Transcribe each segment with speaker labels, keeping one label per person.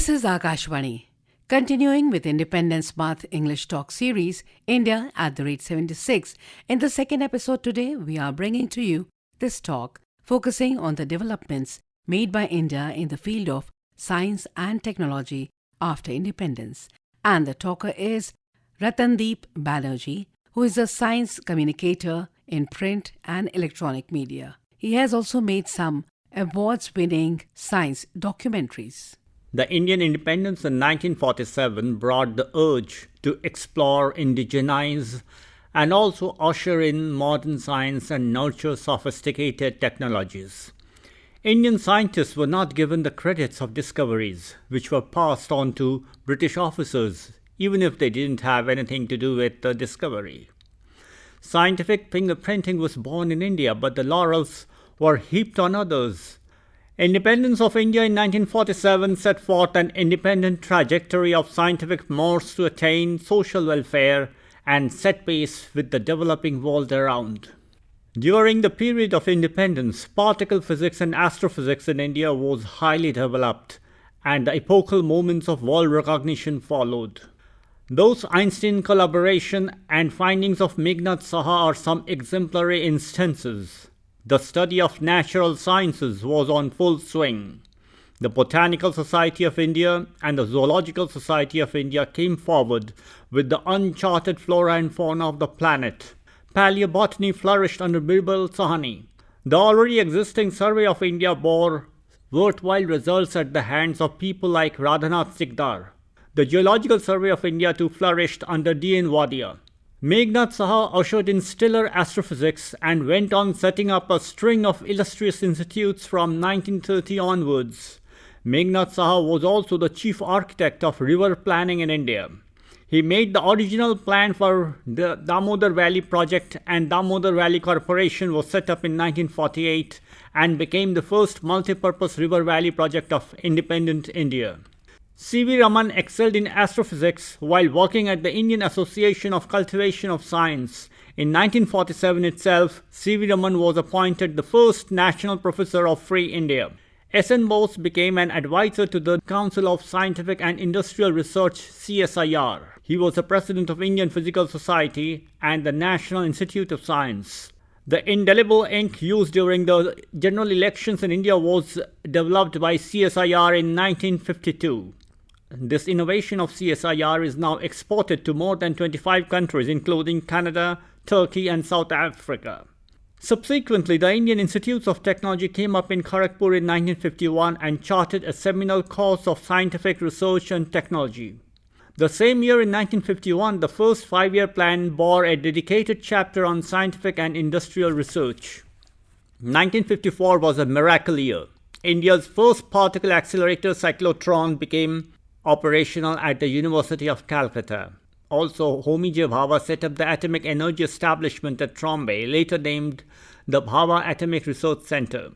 Speaker 1: This is Akashvani. Continuing with Independence Month English Talk series, India at the rate 76. In the second episode today, we are bringing to you this talk focusing on the developments made by India in the field of science and technology after independence. And the talker is Ratnadeep Banerji, who is a science communicator in print and electronic media. He has also made some awards-winning science documentaries.
Speaker 2: The Indian independence in 1947 brought the urge to explore, indigenize, and also usher in modern science and nurture sophisticated technologies. Indian scientists were not given the credits of discoveries, which were passed on to British officers, even if they didn't have anything to do with the discovery. Scientific fingerprinting was born in India, but the laurels were heaped on others. Independence of India in 1947 set forth an independent trajectory of scientific moors to attain social welfare and set pace with the developing world around. During the period of independence, particle physics and astrophysics in India was highly developed, and the epochal moments of world recognition followed. Those Einstein collaboration and findings of Meghnad Saha are some exemplary instances. The study of natural sciences was on full swing. The Botanical Society of India and the Zoological Society of India came forward with the uncharted flora and fauna of the planet. Paleobotany flourished under Birbal Sahani. The already existing Survey of India bore worthwhile results at the hands of people like Radhanath Sikdar. The Geological Survey of India too flourished under D.N. Wadia. Meghnad Saha ushered in stellar astrophysics and went on setting up a string of illustrious institutes from 1930 onwards. Meghnad Saha was also the chief architect of river planning in India. He made the original plan for the Damodar Valley project, and Damodar Valley Corporation was set up in 1948 and became the first multi-purpose river valley project of independent India. C.V. Raman excelled in astrophysics while working at the Indian Association of Cultivation of Science. In 1947 itself, C.V. Raman was appointed the first National Professor of Free India. S.N. Bose became an advisor to the Council of Scientific and Industrial Research (CSIR). He was the president of Indian Physical Society and the National Institute of Science. The indelible ink used during the general elections in India was developed by CSIR in 1952. This innovation of CSIR is now exported to more than 25 countries, including Canada, Turkey, and South Africa. Subsequently, the Indian Institutes of Technology came up in Kharagpur in 1951 and charted a seminal course of scientific research and technology. The same year in 1951, the first five-year plan bore a dedicated chapter on scientific and industrial research. 1954 was a miracle year. India's first particle accelerator cyclotron became operational at the University of Calcutta. Also, Homi J. Bhabha set up the Atomic Energy Establishment at Trombay, later named the Bhabha Atomic Research Center.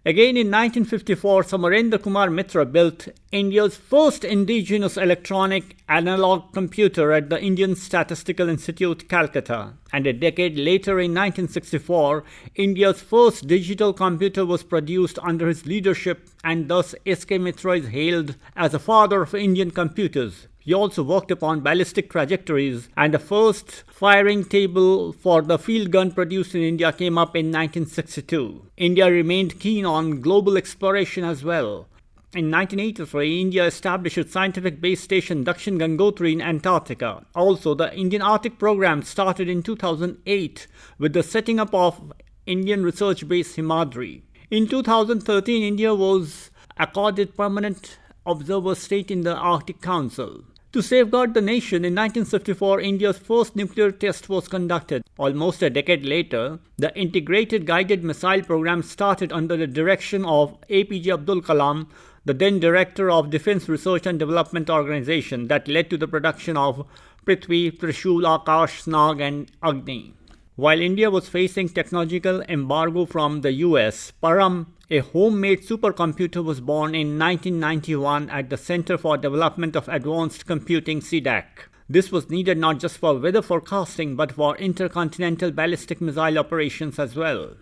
Speaker 2: Again in 1954, Samarendra Kumar Mitra built India's first indigenous electronic analog computer at the Indian Statistical Institute, Calcutta. And a decade later in 1964, India's first digital computer was produced under his leadership, and thus S.K. Mitra is hailed as the father of Indian computers. He also worked upon ballistic trajectories, and the first firing table for the field gun produced in India came up in 1962. India remained keen on global exploration as well. In 1983, India established its scientific base station Dakshin Gangotri in Antarctica. Also, the Indian Arctic program started in 2008 with the setting up of Indian research base Himadri. In 2013, India was accorded permanent observer state in the Arctic Council. To safeguard the nation, in 1954, India's first nuclear test was conducted. Almost a decade later, the Integrated Guided Missile Program started under the direction of APJ Abdul Kalam, the then director of Defense Research and Development Organization, that led to the production of Prithvi, Trishul, Akash, Snag, and Agni. While India was facing technological embargo from the US, Param, a homemade supercomputer, was born in 1991 at the Center for Development of Advanced Computing (CDAC). This was needed not just for weather forecasting but for intercontinental ballistic missile operations as well.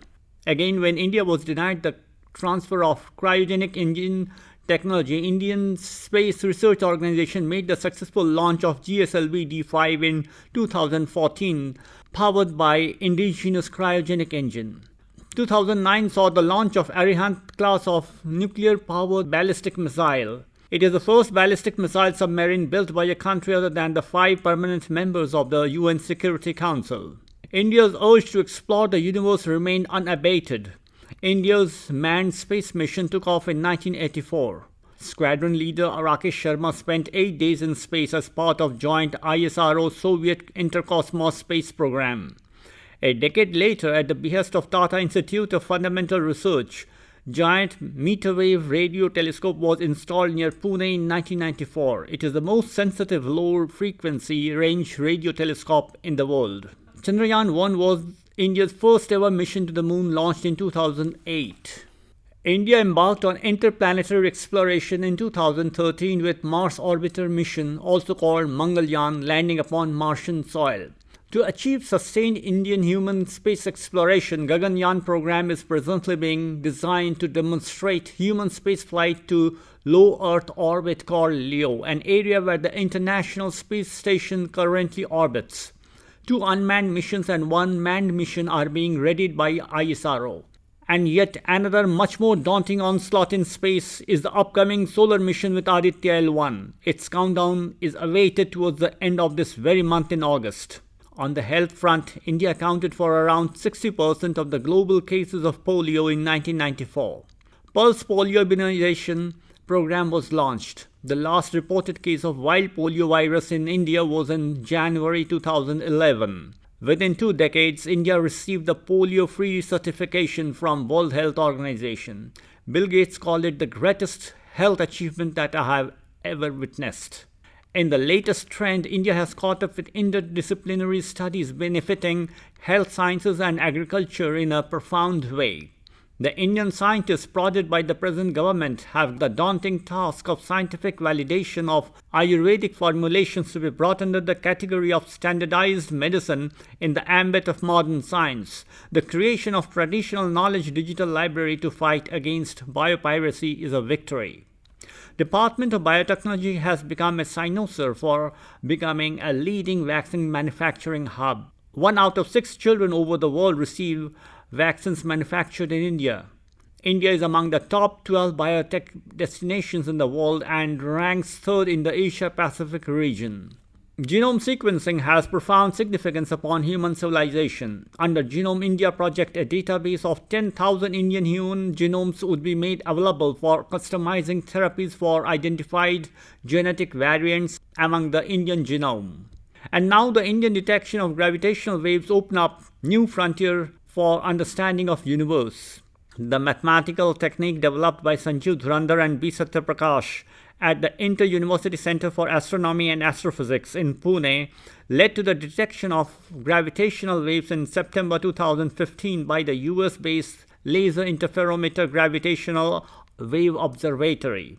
Speaker 2: Again, when India was denied the transfer of cryogenic engine technology, Indian Space Research Organization made the successful launch of GSLV D5 in 2014, powered by indigenous cryogenic engine. 2009 saw the launch of Arihant class of nuclear-powered ballistic missile. It is the first ballistic missile submarine built by a country other than the 5 permanent members of the UN Security Council. India's urge to explore the universe remained unabated. India's manned space mission took off in 1984. Squadron leader Rakesh Sharma spent 8 days in space as part of joint ISRO-Soviet Intercosmos space program. A decade later, at the behest of Tata Institute of Fundamental Research, giant meter-wave radio telescope was installed near Pune in 1994. It is the most sensitive low-frequency range radio telescope in the world. Chandrayaan-1 was India's first ever mission to the moon, launched in 2008. India embarked on interplanetary exploration in 2013 with Mars Orbiter mission, also called Mangalyaan, landing upon Martian soil. To achieve sustained Indian human space exploration, Gaganyaan program is presently being designed to demonstrate human spaceflight to low Earth orbit called LEO, an area where the International Space Station currently orbits. 2 unmanned missions and 1 manned mission are being readied by ISRO. And yet another much more daunting onslaught in space is the upcoming solar mission with Aditya L1. Its countdown is awaited towards the end of this very month in August. On the health front, India accounted for around 60% of the global cases of polio in 1994. Pulse polio immunization program was launched. The last reported case of wild polio virus in India was in January 2011. Within 2 decades, India received the polio-free certification from World Health Organization. Bill Gates called it the greatest health achievement that I have ever witnessed. In the latest trend, India has caught up with interdisciplinary studies benefiting health sciences and agriculture in a profound way. The Indian scientists, prodded by the present government, have the daunting task of scientific validation of Ayurvedic formulations to be brought under the category of standardized medicine in the ambit of modern science. The creation of traditional knowledge digital library to fight against biopiracy is a victory. Department of Biotechnology has become a cynosure for becoming a leading vaccine manufacturing hub. 1 out of 6 children over the world receive vaccines manufactured in India. India is among the top 12 biotech destinations in the world and ranks 3rd in the Asia-Pacific region. Genome sequencing has profound significance upon human civilization. Under Genome India project, a database of 10,000 Indian human genomes would be made available for customizing therapies for identified genetic variants among the Indian genome. And now the Indian detection of gravitational waves open up new frontier for understanding of universe. The mathematical technique developed by Sanjeev Dhurandhar and B. Satyaprakash at the Inter-University Center for Astronomy and Astrophysics in Pune led to the detection of gravitational waves in September 2015 by the US-based Laser Interferometer Gravitational Wave Observatory.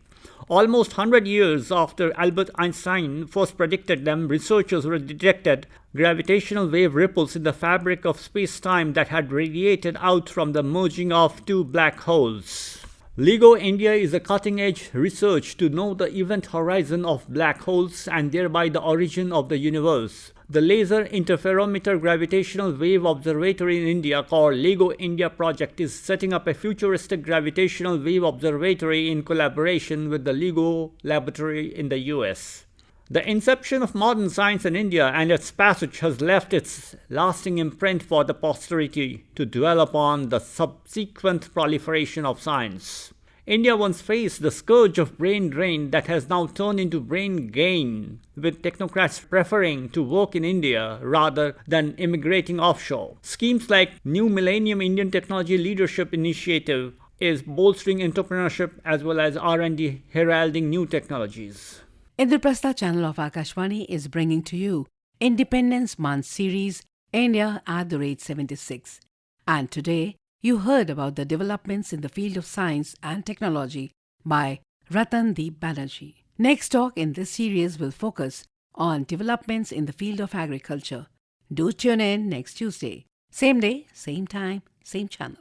Speaker 2: Almost 100 years after Albert Einstein first predicted them, researchers detected gravitational wave ripples in the fabric of space-time that had radiated out from the merging of 2 black holes. LIGO India is a cutting-edge research to know the event horizon of black holes and thereby the origin of the universe. The Laser Interferometer Gravitational Wave Observatory in India, called LIGO India Project, is setting up a futuristic gravitational wave observatory in collaboration with the LIGO laboratory in the US. The inception of modern science in India and its passage has left its lasting imprint for the posterity to dwell upon the subsequent proliferation of science. India once faced the scourge of brain drain that has now turned into brain gain, with technocrats preferring to work in India rather than immigrating offshore. Schemes like New Millennium Indian Technology Leadership Initiative is bolstering entrepreneurship as well as R&D heralding new technologies.
Speaker 1: Indraprastha channel of Akashvani is bringing to you Independence Month series India at the rate 76. And today you heard about the developments in the field of science and technology by Ratnadeep Banerji. Next talk in this series will focus on developments in the field of agriculture. Do tune in next Tuesday. Same day, same time, same channel.